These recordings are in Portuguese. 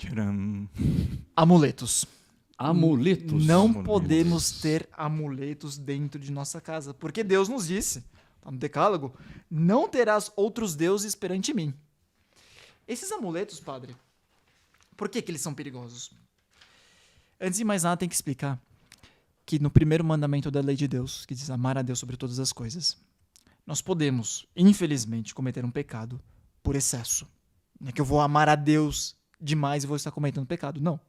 Tcharam. Amuletos. Amuletos. Não Amuletos. podemos ter amuletos dentro de nossa casa, porque Deus nos disse, tá no Decálogo, não terás outros deuses perante mim. Esses amuletos, padre, por que eles são perigosos? Antes de mais nada, tem que explicar que no primeiro mandamento da lei de Deus, que diz amar a Deus sobre todas as coisas, nós podemos, infelizmente, cometer um pecado por excesso. Não é que eu vou amar a Deus demais e vou estar cometendo pecado. Não.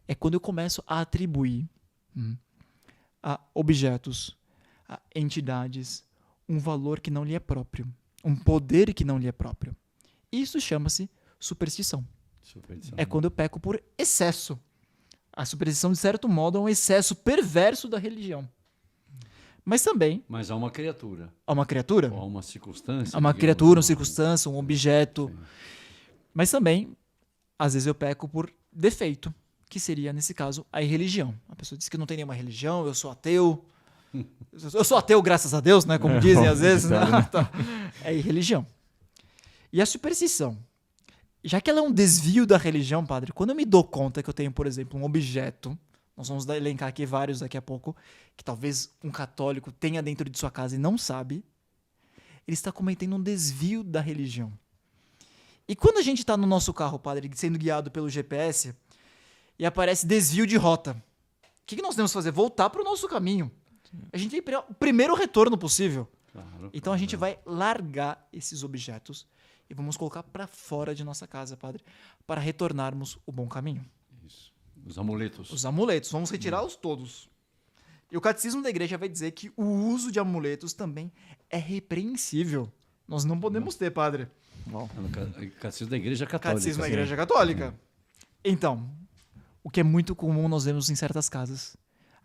É quando eu começo a atribuir a objetos, a entidades, um valor que não lhe é próprio, um poder que não lhe é próprio. Isso chama-se superstição. Superstição. É quando eu peco por excesso. A superstição, de certo modo, é um excesso perverso da religião. Mas também Mas há uma criatura, há uma criatura, ou há uma circunstância. há uma digamos, criatura, uma circunstância, um objeto. Sim. Mas também, às vezes eu peco por defeito, que seria, nesse caso, a irreligião. A pessoa diz que não tem nenhuma religião, eu sou ateu. Eu sou ateu, graças a Deus, né? Como dizem às vezes. Né? Tá. É irreligião. E a superstição, já que ela é um desvio da religião, padre, quando eu me dou conta que eu tenho, por exemplo, um objeto, nós vamos elencar aqui vários daqui a pouco, que talvez um católico tenha dentro de sua casa e não sabe, ele está cometendo um desvio da religião. E quando a gente está no nosso carro, padre, sendo guiado pelo GPS, e aparece desvio de rota, o que nós temos que fazer? Voltar para o nosso caminho. A gente tem o primeiro retorno possível. Claro, Então a gente vai largar esses objetos e vamos colocar para fora de nossa casa, padre, para retornarmos o bom caminho. Isso. Os amuletos. Os amuletos, vamos retirá-los todos. E o catecismo da igreja vai dizer que o uso de amuletos também é repreensível. Nós não podemos ter, padre. Catecismo da Igreja Católica. Catecismo da sim. igreja católica. Então, o que é muito comum nós vemos em certas casas.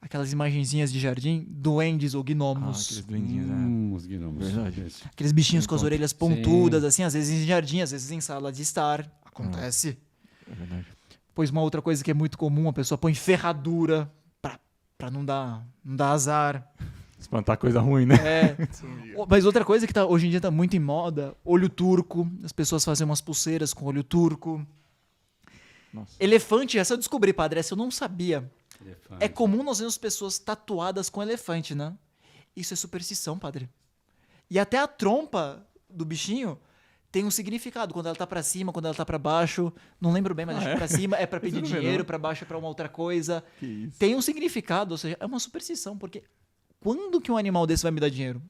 Aquelas imagenzinhas de jardim, duendes ou gnomos. Aqueles duendinhos, né? Os gnomos. Verdade. Isso. Aqueles bichinhos com as Encontro. orelhas pontudas, assim, às vezes em jardim, às vezes em sala de estar. Acontece. É verdade. Pois uma outra coisa que é muito comum, a pessoa põe ferradura pra não dar azar. Espantar coisa ruim, né? É. Mas outra coisa que hoje em dia tá muito em moda, olho turco. As pessoas fazem umas pulseiras com olho turco. Nossa. Elefante, essa eu descobri, padre, essa eu não sabia. Elefante. É comum nós vermos pessoas tatuadas com elefante, né? Isso é superstição, padre. E até a trompa do bichinho tem um significado. Quando ela tá pra cima, quando ela tá pra baixo. Não lembro bem, mas acho que pra cima é pra pedir Isso não é dinheiro, não. pra baixo é pra uma outra coisa. Que isso. Tem um significado, ou seja, é uma superstição, porque quando que um animal desse vai me dar dinheiro?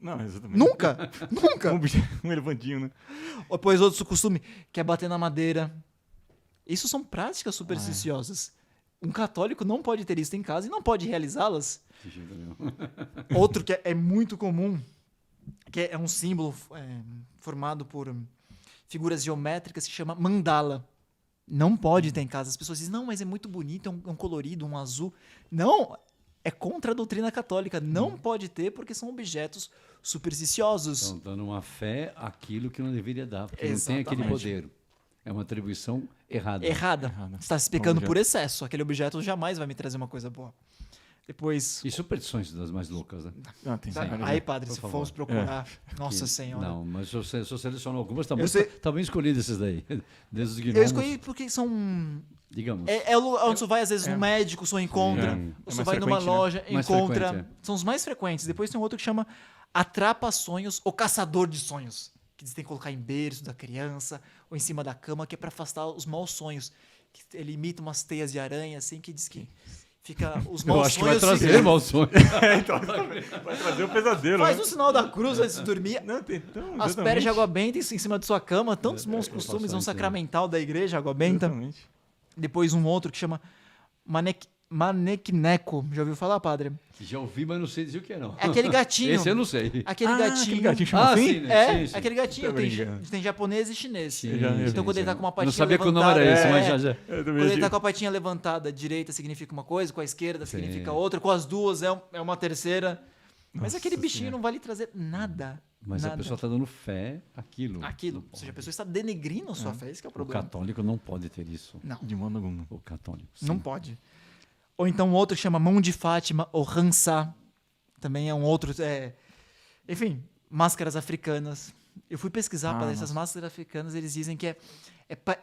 Não, exatamente. Nunca! Nunca! Um elefantinho, né? Ou pois outro costume, que é bater na madeira. Isso são práticas supersticiosas. Um católico não pode ter isso em casa e não pode realizá-las. De jeito nenhum. Outro que é muito comum, que é um símbolo formado por figuras geométricas, se chama mandala. Não pode ter em casa. As pessoas dizem, não, mas é muito bonito, é um colorido, um azul. Não, é contra a doutrina católica. Não pode ter porque são objetos supersticiosos. Estão dando uma fé àquilo que não deveria dar, porque não tem aquele Exatamente. poder. É uma atribuição errada. Errada. Errada. Você está se pecando objeto. por excesso. Aquele objeto jamais vai me trazer uma coisa boa. Depois... E superstições das mais loucas, né? Ah, tem Tá, várias, aí, né? padre, Por se favor. formos procurar... Nossa Que- Senhora. Não, mas se você selecionou algumas, Eu sei- tá bem escolhido esses daí. Desde os gnomos, Eu escolhi porque são... digamos. É o lugar onde você vai, às vezes, no médico, você encontra. Sim. Ou É você mais vai numa frequente, né? loja, Mais encontra. frequente, São os mais frequentes. Depois tem um outro que chama atrapa-sonhos ou caçador de sonhos. Que diz que tem que colocar em berço da criança ou em cima da cama, que é pra afastar os maus sonhos. Que ele imita umas teias de aranha, assim, que diz que fica os Eu maus acho que vai sonhos. trazer mau sonho. Vai trazer o pesadelo, Faz né? o sinal da cruz antes de dormir. Não, tem tão, As exatamente. pedras de água benta em cima de sua cama, tantos bons eu costumes, faço um isso, sacramental da igreja, água benta. Exatamente. Depois um outro que chama Manequineco. Já ouviu falar, padre? Já ouvi, mas não sei dizer o que é, não. É aquele gatinho. Esse eu não sei. Aquele Ah, gatinho. aquele gatinho chama assim? sim, né? É, Sim, sim. aquele gatinho. Tá Tem, brincando. tem japonês e chinês. Sim, Eu já- eu Então quando sim, ele tá sim. com uma Eu patinha não sabia que o levantada... nome era esse, é, mas já. Eu também Quando ele achei- tá com a patinha levantada, a direita significa uma coisa, com a esquerda Sim. significa outra, com as duas é uma terceira. Mas Nossa aquele bichinho Senhora. não vai lhe trazer nada. Mas nada. a pessoa está dando fé àquilo. Aquilo. Não Ou seja, a pode. pessoa está denegrindo a sua fé, esse que é o O problema. católico não pode ter isso. Não, De modo algum. O católico. não sim. pode. Ou então outro que chama Mão de Fátima ou Hansá. Também é um outro... Enfim, máscaras africanas. Eu fui pesquisar para essas nossa. máscaras africanas, eles dizem que é para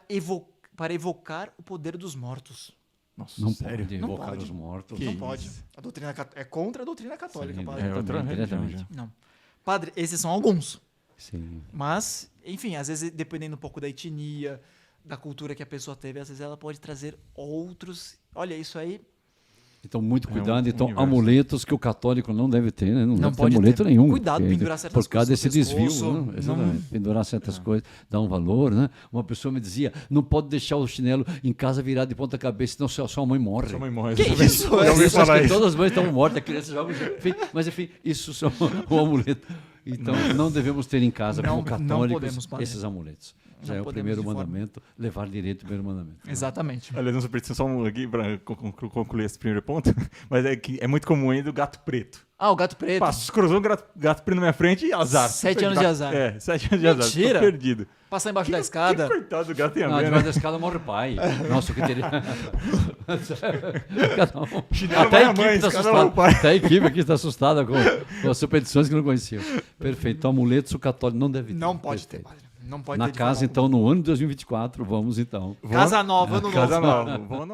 para evocar o poder dos mortos. Nossa, Não sério? pode Não invocar pode. os mortos. Que Não isso? pode. A doutrina é contra a doutrina católica, Sim, padre. É outra Também, religião diretamente. já. Não. Padre, esses são alguns. Sim. Mas, enfim, às vezes, dependendo um pouco da etnia, da cultura que a pessoa teve, às vezes ela pode trazer outros. Olha, isso aí Então, muito É um cuidado. Então, universo. amuletos que o católico não deve ter, né? Não deve ter pode amuleto ter. nenhum. Cuidado, porque pendurar certas por causa coisas desse no desvio, pescoço, né? Exatamente. Pendurar certas coisas, dá um valor, né? Uma pessoa me dizia, não pode deixar o chinelo em casa virado de ponta cabeça, senão sua mãe morre. Sua mãe morre. Que exatamente. isso? Eu ouvi Isso, acho falar que isso. todas as mães estão mortas, a criança joga. Enfim, mas enfim, isso são o amuleto. Então, não devemos ter em casa, Não- como não católicos, podemos, padre. esses amuletos. Já Não é o podemos primeiro de forma. mandamento, levar direito o primeiro mandamento. Exatamente. Aliás, uma superstição só aqui para concluir esse primeiro ponto, mas é que é muito comum ainda o gato preto. Ah, o gato preto. Passa, cruzou um gato preto na minha frente e azar. 7 anos de azar. É, 7 anos de azar. Mentira. Tô perdido. Passar embaixo da Que escada. coitado do gato tem a Não, ver, debaixo né? da escada morre o pai. Nossa, o que teria. Cada um. Chinelo Até a vai a equipe mãe, está escada vai o assustada. pai. Até a equipe aqui está assustada com as superstições que não conheciam. Perfeito. Então, amuletos o católico não deve ter. Não pode ter, Perfeito. padre. Não pode Na ter de casa, forma então, no ano de 2024, vamos então. alguma. Casa nova, ano novo. Casa nova. Vamos anotar.